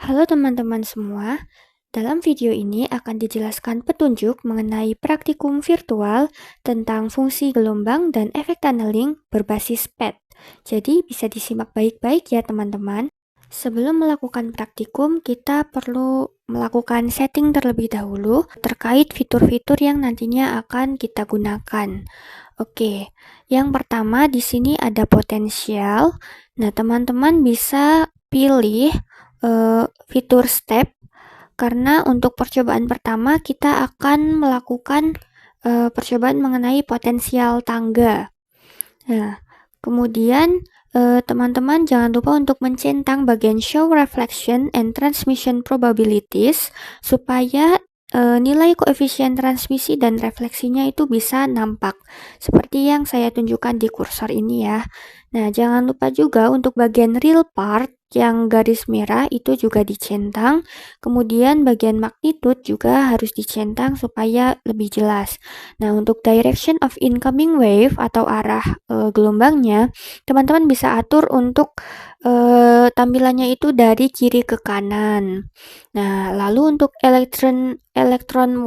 Halo teman-teman semua, dalam video ini akan dijelaskan petunjuk mengenai praktikum virtual tentang fungsi gelombang dan efek tunneling berbasis PET. Jadi bisa disimak baik-baik ya teman-teman. Sebelum melakukan praktikum, kita perlu melakukan setting terlebih dahulu terkait fitur-fitur yang nantinya akan kita gunakan. Oke, yang pertama di sini ada potensial. Nah, teman-teman bisa pilih fitur step karena untuk percobaan pertama kita akan melakukan percobaan mengenai potensial tangga. Nah, kemudian teman-teman jangan lupa untuk mencentang bagian show reflection and transmission probabilities supaya nilai koefisien transmisi dan refleksinya itu bisa nampak seperti yang saya tunjukkan di kursor ini ya. Nah, jangan lupa juga untuk bagian real part yang garis merah itu juga dicentang. Kemudian bagian magnitude juga harus dicentang supaya lebih jelas. Nah, untuk direction of incoming wave atau arah gelombangnya, teman-teman bisa atur untuk tampilannya itu dari kiri ke kanan. Nah, lalu untuk electron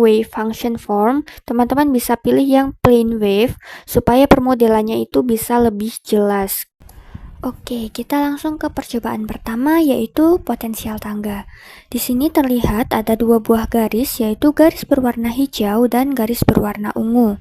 wave function form, teman-teman bisa pilih yang plane wave supaya permodelannya itu bisa lebih jelas. Oke, kita langsung ke percobaan pertama yaitu potensial tangga. Di sini terlihat ada dua buah garis yaitu garis berwarna hijau dan garis berwarna ungu.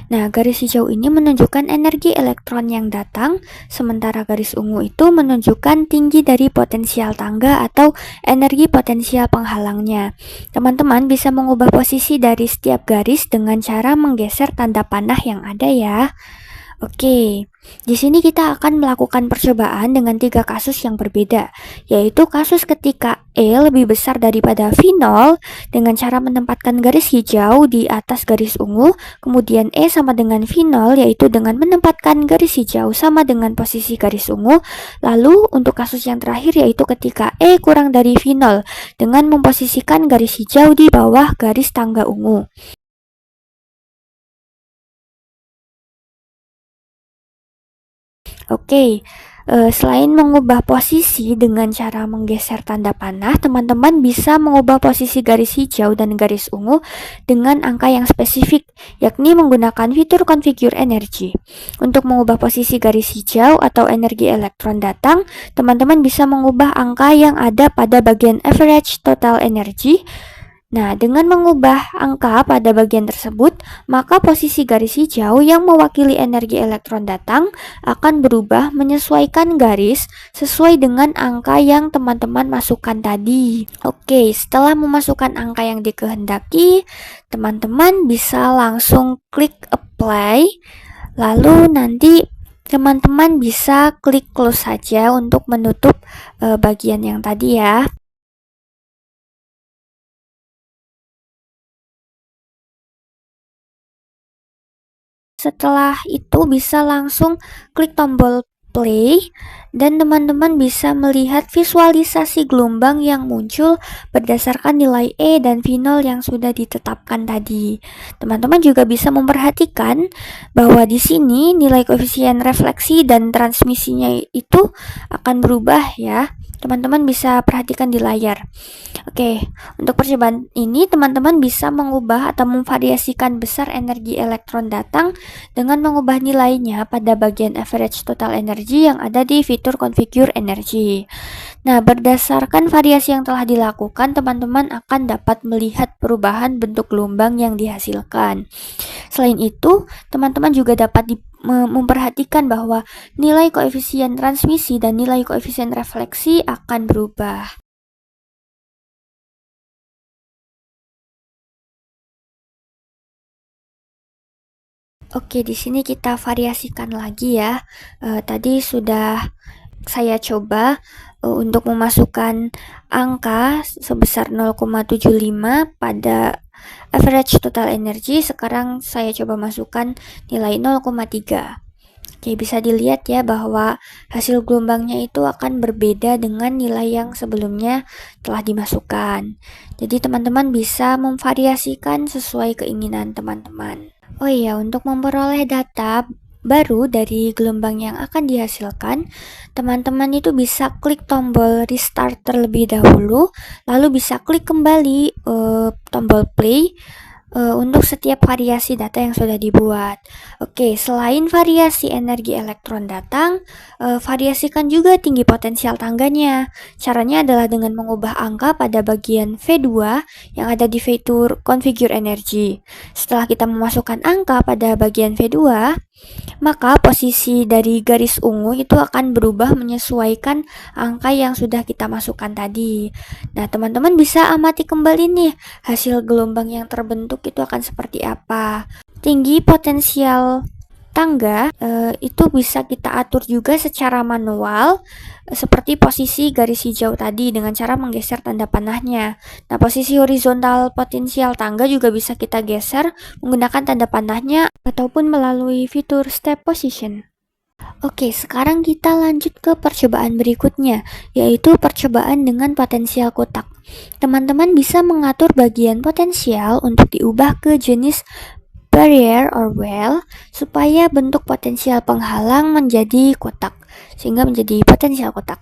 Nah, garis hijau ini menunjukkan energi elektron yang datang, sementara garis ungu itu menunjukkan tinggi dari potensial tangga atau energi potensial penghalangnya. Teman-teman bisa mengubah posisi dari setiap garis dengan cara menggeser tanda panah yang ada ya. Oke, di sini kita akan melakukan percobaan dengan 3 kasus yang berbeda, yaitu kasus ketika E lebih besar daripada V0 dengan cara menempatkan garis hijau di atas garis ungu, kemudian E sama dengan V0 yaitu dengan menempatkan garis hijau sama dengan posisi garis ungu, lalu untuk kasus yang terakhir yaitu ketika E kurang dari V0 dengan memposisikan garis hijau di bawah garis tangga ungu. Oke, selain mengubah posisi dengan cara menggeser tanda panah, teman-teman bisa mengubah posisi garis hijau dan garis ungu dengan angka yang spesifik, yakni menggunakan fitur configure energy. Untuk mengubah posisi garis hijau atau energi elektron datang, teman-teman bisa mengubah angka yang ada pada bagian average total energy. Nah, dengan mengubah angka pada bagian tersebut, maka posisi garis hijau yang mewakili energi elektron datang akan berubah menyesuaikan garis sesuai dengan angka yang teman-teman masukkan tadi. Oke, setelah memasukkan angka yang dikehendaki, teman-teman bisa langsung klik apply, lalu nanti teman-teman bisa klik close saja untuk menutup bagian yang tadi ya. Setelah itu bisa langsung klik tombol play dan teman-teman bisa melihat visualisasi gelombang yang muncul berdasarkan nilai E dan V0 yang sudah ditetapkan tadi. Teman-teman juga bisa memperhatikan bahwa di sini nilai koefisien refleksi dan transmisinya itu akan berubah ya. Teman-teman bisa perhatikan di layar. Oke, untuk percobaan ini teman-teman bisa mengubah atau memvariasikan besar energi elektron datang dengan mengubah nilainya pada bagian average total energy yang ada di fitur configure energy. Nah, berdasarkan variasi yang telah dilakukan, teman-teman akan dapat melihat perubahan bentuk gelombang yang dihasilkan. Selain itu, teman-teman juga dapat memperhatikan bahwa nilai koefisien transmisi dan nilai koefisien refleksi akan berubah. Oke, di sini kita variasikan lagi ya. Tadi sudah saya coba untuk memasukkan angka sebesar 0,75 pada average total energy. Sekarang saya coba masukkan nilai 0,3. Oke, bisa dilihat ya bahwa hasil gelombangnya itu akan berbeda dengan nilai yang sebelumnya telah dimasukkan. Jadi teman-teman bisa memvariasikan sesuai keinginan teman-teman. Oh iya, untuk memperoleh data baru dari gelombang yang akan dihasilkan, teman-teman itu bisa klik tombol restart terlebih dahulu, lalu bisa klik kembali tombol play untuk setiap variasi data yang sudah dibuat. Oke, selain variasi energi elektron datang, variasikan juga tinggi potensial tangganya. Caranya adalah dengan mengubah angka pada bagian V2 yang ada di fitur configure energy. Setelah kita memasukkan angka pada bagian V2, maka posisi dari garis ungu itu akan berubah menyesuaikan angka yang sudah kita masukkan tadi. Nah, teman-teman bisa amati kembali nih hasil gelombang yang terbentuk itu akan seperti apa. Tinggi potensial tangga itu bisa kita atur juga secara manual seperti posisi garis hijau tadi dengan cara menggeser tanda panahnya. Nah, posisi horizontal potensial tangga juga bisa kita geser menggunakan tanda panahnya ataupun melalui fitur step position. Oke, sekarang kita lanjut ke percobaan berikutnya, yaitu percobaan dengan potensial kotak. Teman-teman bisa mengatur bagian potensial untuk diubah ke jenis barrier or well supaya bentuk potensial penghalang menjadi kotak sehingga menjadi potensial kotak.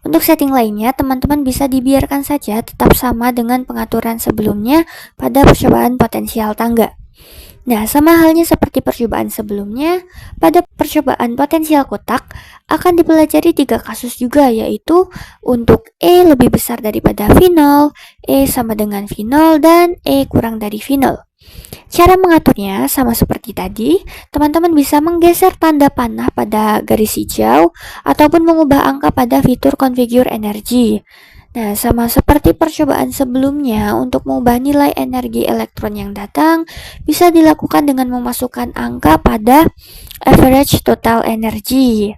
Untuk setting lainnya, teman-teman bisa dibiarkan saja tetap sama dengan pengaturan sebelumnya pada percobaan potensial tangga. Nah, sama halnya seperti percobaan sebelumnya, pada percobaan potensial kotak akan dipelajari 3 kasus juga, yaitu untuk E lebih besar daripada V0, E sama dengan V0, dan E kurang dari V0. Cara mengaturnya sama seperti tadi, teman-teman bisa menggeser tanda panah pada garis hijau ataupun mengubah angka pada fitur configure energy. Nah, sama seperti percobaan sebelumnya, untuk mengubah nilai energi elektron yang datang bisa dilakukan dengan memasukkan angka pada average total energy.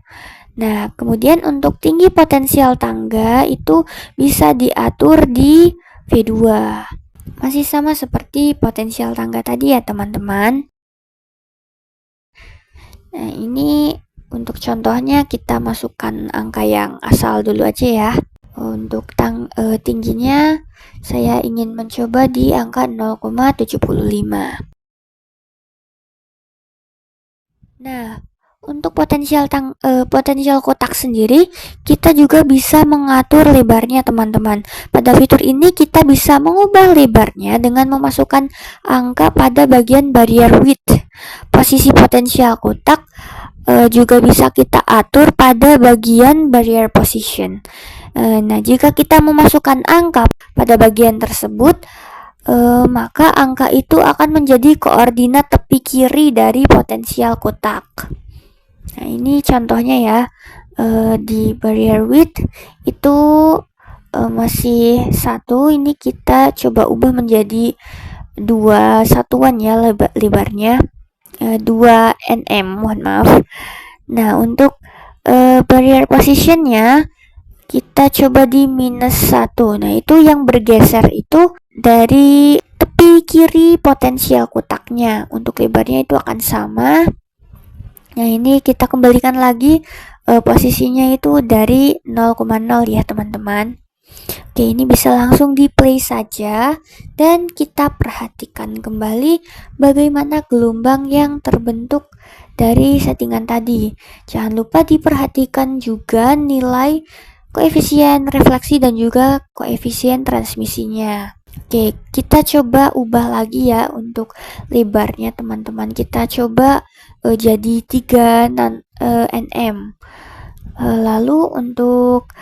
Nah, kemudian untuk tinggi potensial tangga itu bisa diatur di V2. Masih sama seperti potensial tangga tadi ya, teman-teman. Nah, ini untuk contohnya kita masukkan angka yang asal dulu aja ya. Untuk tingginya saya ingin mencoba di angka 0,75. Nah, untuk potensial kotak sendiri, kita juga bisa mengatur lebarnya, teman-teman. Pada fitur ini kita bisa mengubah lebarnya dengan memasukkan angka pada bagian barrier width. Posisi potensial kotak juga bisa kita atur pada bagian barrier position. Nah, jika kita memasukkan angka pada bagian tersebut, maka angka itu akan menjadi koordinat tepi kiri dari potensial kotak. Nah, ini contohnya ya, di barrier width itu masih 1, ini kita coba ubah menjadi 2 satuan ya lebarnya, 2 nm, mohon maaf. Nah, untuk barrier positionnya kita coba di -1. Nah, itu yang bergeser itu dari tepi kiri potensial kotaknya. Untuk lebarnya itu akan sama. Nah, ini kita kembalikan lagi posisinya itu dari 0,0 ya, teman-teman. Oke, ini bisa langsung di play saja dan kita perhatikan kembali bagaimana gelombang yang terbentuk dari settingan tadi. Jangan lupa diperhatikan juga nilai koefisien refleksi dan juga koefisien transmisinya. Oke, kita coba ubah lagi ya untuk lebarnya, teman-teman. Kita coba jadi 3 nm. Lalu untuk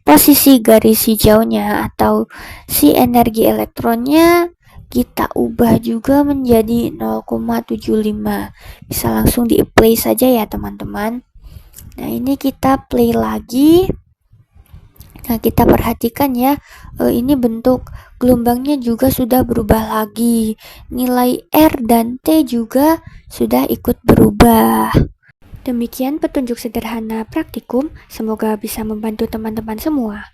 posisi garis hijaunya atau si energi elektronnya kita ubah juga menjadi 0,75. Bisa langsung di apply saja ya, teman-teman. Nah, ini kita play lagi. Nah, kita perhatikan ya, ini bentuk gelombangnya juga sudah berubah lagi. Nilai R dan T juga sudah ikut berubah. Demikian petunjuk sederhana praktikum, semoga bisa membantu teman-teman semua.